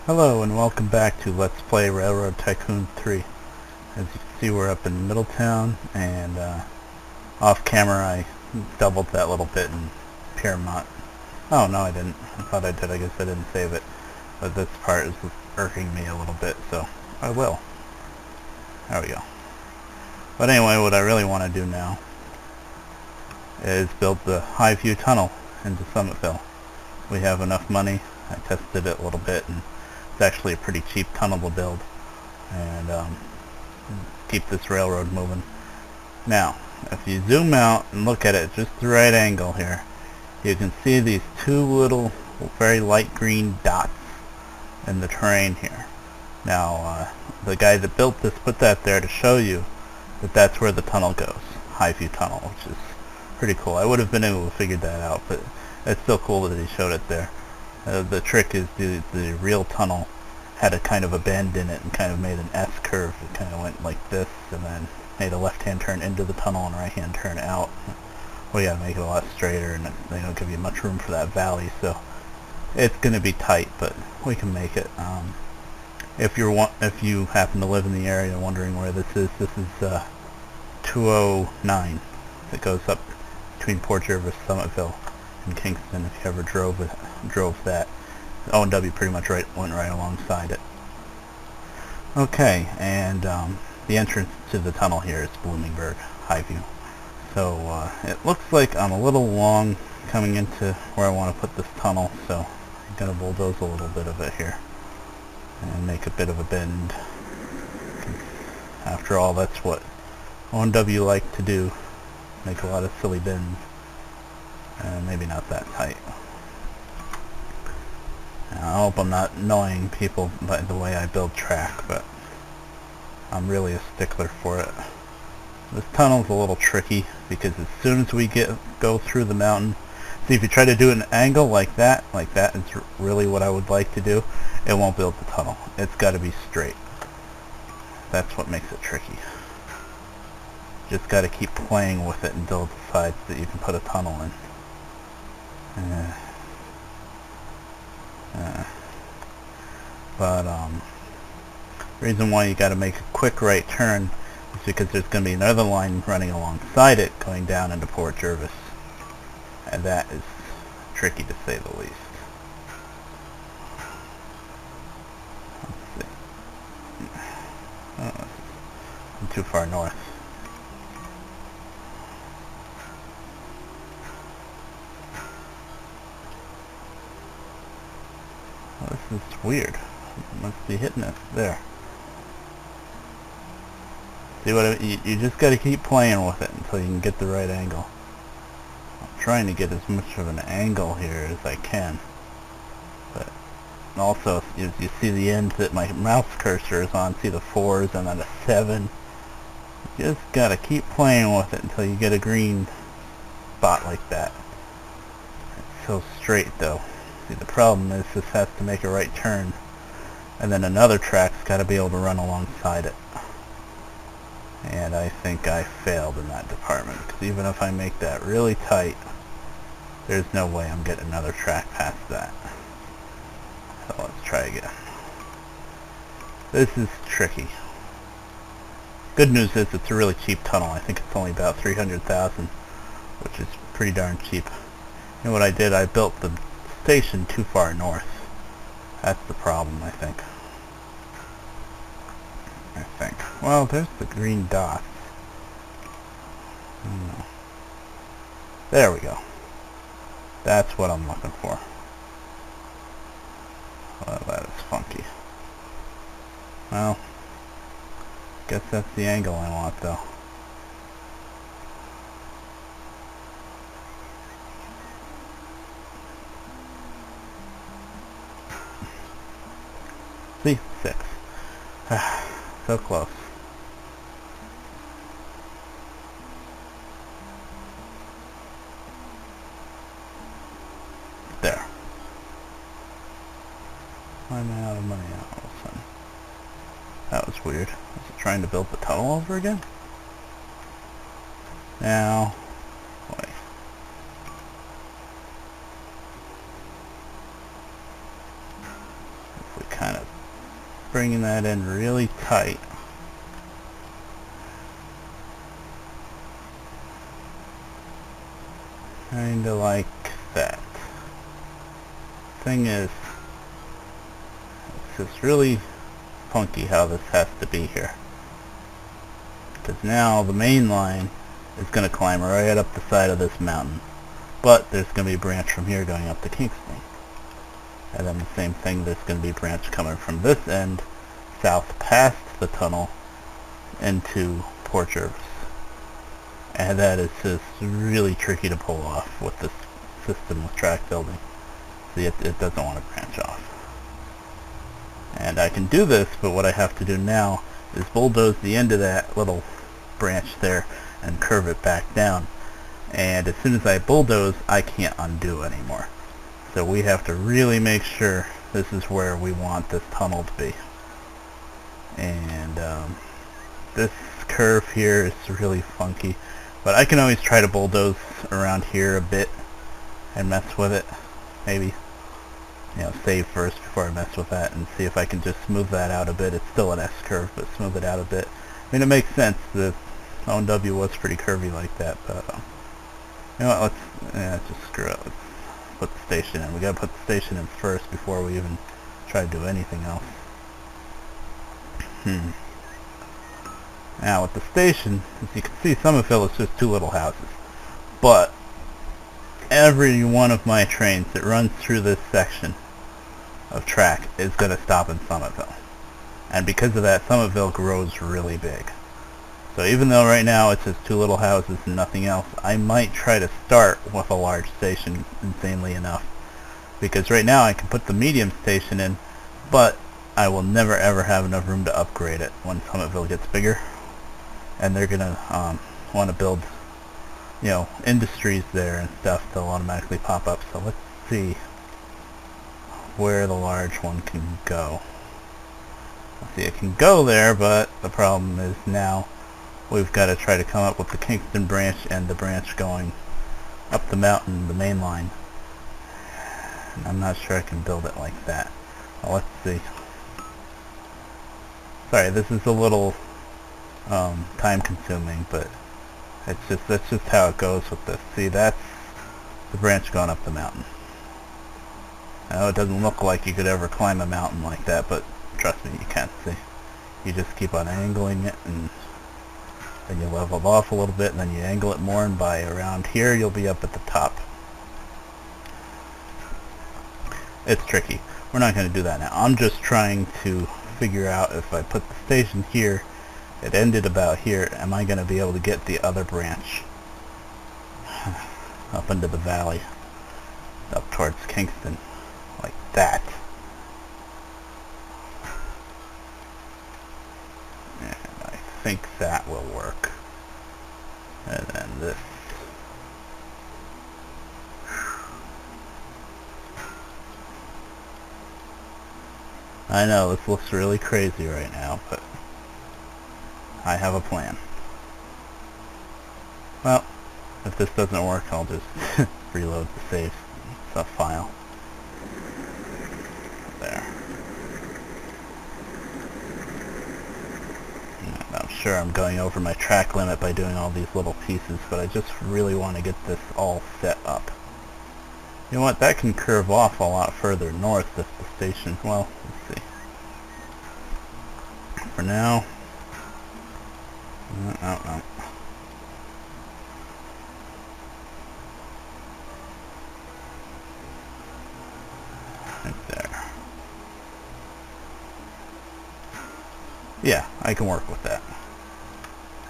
Hello and welcome back to Let's Play Railroad Tycoon 3. As you can see, we're up in Middletown, and off camera I doubled that little bit in Piermont. Oh no, I didn't. I thought I did. I guess I didn't save it. But this part is irking me a little bit, so I will. There we go. But anyway, what I really want to do now is build the high view tunnel into Summitville. We have enough money. I tested it a little bit, and it's actually a pretty cheap tunnel to build, and keep this railroad moving. Now, if you zoom out and look at it just the right angle here, you can see these two little very light green dots in the terrain here. Now, the guy that built this put that there to show you that that's where the tunnel goes, high view tunnel, which is pretty cool. I would have been able to figure that out, but it's still cool that he showed it there. The trick is the real tunnel had a kind of a bend in it and kind of made an S curve. It kind of went like this and then made a left-hand turn into the tunnel and a right-hand turn out. We gotta make it a lot straighter, and they don't give you much room for that valley, so it's gonna be tight, but we can make it. If you happen to live in the area wondering where this is 209. It goes up between Port Jervis, Summitville, and Kingston. If you ever drove that, O&W pretty much went right alongside it. Okay, and the entrance to the tunnel here is Bloomingburg, Highview. So it looks like I'm a little long coming into where I want to put this tunnel, so I'm going to bulldoze a little bit of it here and make a bit of a bend. After all, that's what O&W like to do, make a lot of silly bends. Maybe not that tight. Now, I hope I'm not annoying people by the way I build track, but I'm really a stickler for it. This tunnel's a little tricky because as soon as we go through the mountain, see, if you try to do an angle like that is really what I would like to do, it won't build the tunnel. It's got to be straight. That's what makes it tricky. Just got to keep playing with it until it decides that you can put a tunnel in. Reason why you got to make a quick right turn is because there's going to be another line running alongside it going down into Port Jervis, and that is tricky to say the least. Let's see. Oh, I'm too far north. Oh, this is weird. It must be hitting us there. See what you just got to keep playing with it until you can get the right angle. I'm trying to get as much of an angle here as I can, but also you see the end that my mouse cursor is on. See the 4s and then a 7. You just got to keep playing with it until you get a green spot like that. It's so straight though. See, the problem is this has to make a right turn, and then another track's got to be able to run alongside it. And I think I failed in that department, because even if I make that really tight, there's no way I'm getting another track past that. So let's try again. This is tricky. Good news is it's a really cheap tunnel. I think it's only about 300,000, which is pretty darn cheap. And what I did, I built the station too far north. That's the problem, I think. Well, there's the green dots. There we go. That's what I'm looking for. Well, that is funky. Well, guess that's the angle I want, though. See? 6. So close. There. Why am I out of money all of a sudden? That was weird. Was it trying to build the tunnel over again? Now, boy. If we kind of bringing that in really tight. Kinda like that. Thing is, it's just really funky how this has to be here. Because now the main line is going to climb right up the side of this mountain. But there's going to be a branch from here going up to Kingston. And then the same thing, there's going to be a branch coming from this end, south past the tunnel, into Port Jervis. And that is just really tricky to pull off with this system with track building. See, it doesn't want to branch off. And I can do this, but what I have to do now is bulldoze the end of that little branch there and curve it back down. And as soon as I bulldoze, I can't undo anymore. So we have to really make sure this is where we want this tunnel to be. And this curve here is really funky. But I can always try to bulldoze around here a bit and mess with it. Maybe, you know, save first before I mess with that and see if I can just smooth that out a bit. It's still an S-curve, but smooth it out a bit. I mean, it makes sense. The O&W was pretty curvy like that, but you know what, let's just screw it. Let's put the station in. We gotta put the station in first before we even try to do anything else. Now with the station, as you can see, Summitville is just two little houses. But every one of my trains that runs through this section of track is going to stop in Summitville. And because of that, Summitville grows really big. So even though right now it's just two little houses and nothing else, I might try to start with a large station, insanely enough. Because right now I can put the medium station in, but I will never ever have enough room to upgrade it when Summitville gets bigger. And they're going to want to build, you know, industries there and stuff. They'll automatically pop up. So let's see where the large one can go. Let's see, it can go there, but the problem is now we've got to try to come up with the Kingston branch and the branch going up the mountain, the main line. And I'm not sure I can build it like that. Well, let's see. Sorry, this is a little time consuming, but that's just how it goes with this. See, that's the branch going up the mountain. I know it doesn't look like you could ever climb a mountain like that, but trust me, you can. See, you just keep on angling it, and then you level off a little bit, and then you angle it more, and by around here you'll be up at the top. It's tricky. We're not going to do that now. I'm just trying to figure out if I put the station here, it ended about here, am I going to be able to get the other branch up into the valley, up towards Kingston, like that. And I think that will work. And then this. I know this looks really crazy right now, but I have a plan. Well, if this doesn't work, I'll just reload the save stuff file. There. And I'm sure I'm going over my track limit by doing all these little pieces, but I just really want to get this all set up. You know what, that can curve off a lot further north if the station, well, let's see. For now, no. Right there. Yeah, I can work with that.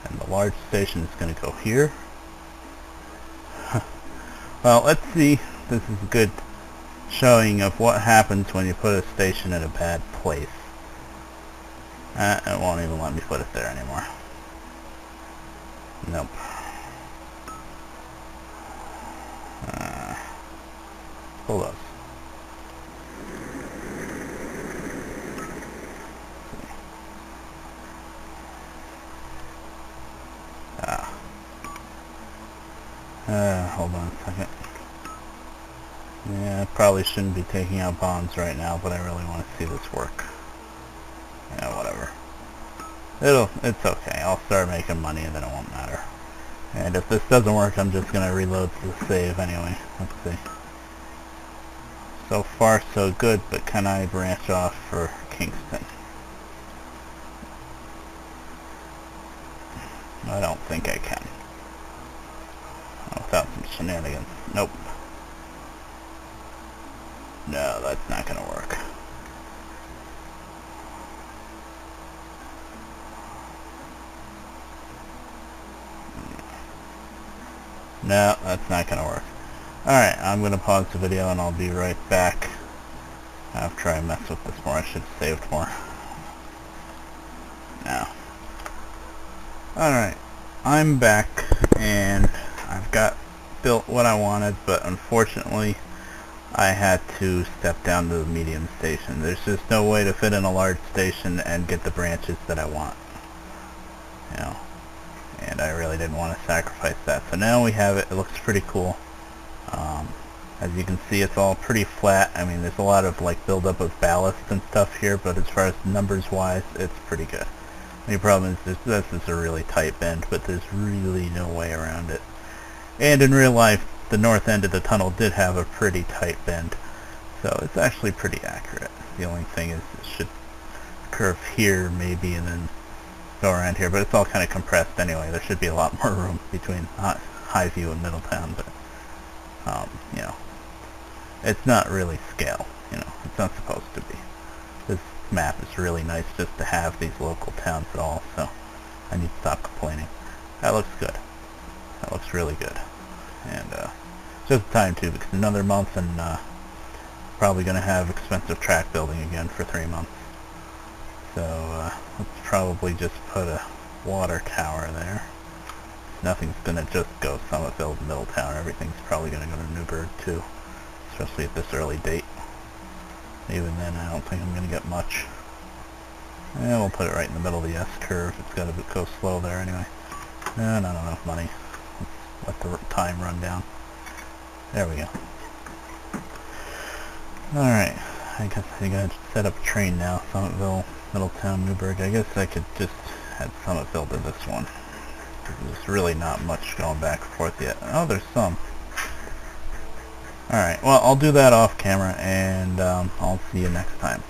And the large station is going to go here. Well, let's see. This is a good showing of what happens when you put a station in a bad place. It won't even let me put it there anymore. Nope. Hold on. Hold on a second. Yeah, I probably shouldn't be taking out bombs right now, but I really want to see this work. It's okay. I'll start making money and then it won't matter. And if this doesn't work, I'm just gonna reload to the save anyway. Let's see. So far so good, but can I branch off for Kingston? I don't think I can. Without some shenanigans. Nope. No, that's not gonna work. No, that's not gonna work. Alright, I'm gonna pause the video and I'll be right back after I mess with this more. I should have saved more. Now. Alright, I'm back and I've got built what I wanted, but unfortunately I had to step down to the medium station. There's just no way to fit in a large station and get the branches that I want. You know, and I really didn't want to sacrifice that. So now we have it. It looks pretty cool. As you can see, it's all pretty flat. I mean, there's a lot of like buildup of ballast and stuff here, but as far as numbers wise, it's pretty good. The only problem is this is a really tight bend, but there's really no way around it. And in real life, the north end of the tunnel did have a pretty tight bend, so it's actually pretty accurate. The only thing is it should curve here maybe and then go around here, but it's all kind of compressed anyway. There should be a lot more room between Highview and Middletown, but you know, it's not really scale. You know, it's not supposed to be. This map is really nice just to have these local towns at all, so I need to stop complaining. That looks good. That looks really good. And just time too, because another month and probably going to have expensive track building again for 3 months. So let's probably just put a water tower there. Nothing's going to just go Summitville to Middletown. Everything's probably going to go to Newburgh too, especially at this early date. Even then, I don't think I'm going to get much. And we'll put it right in the middle of the S-curve. It's got to go slow there anyway. Not enough money. Let's let the time run down. There we go. Alright, I guess I gotta set up a train now. Summitville, Middletown, Newburgh. I guess I could just add Summitville to this one. There's really not much going back and forth yet. Oh, there's some. Alright, well, I'll do that off camera, and I'll see you next time.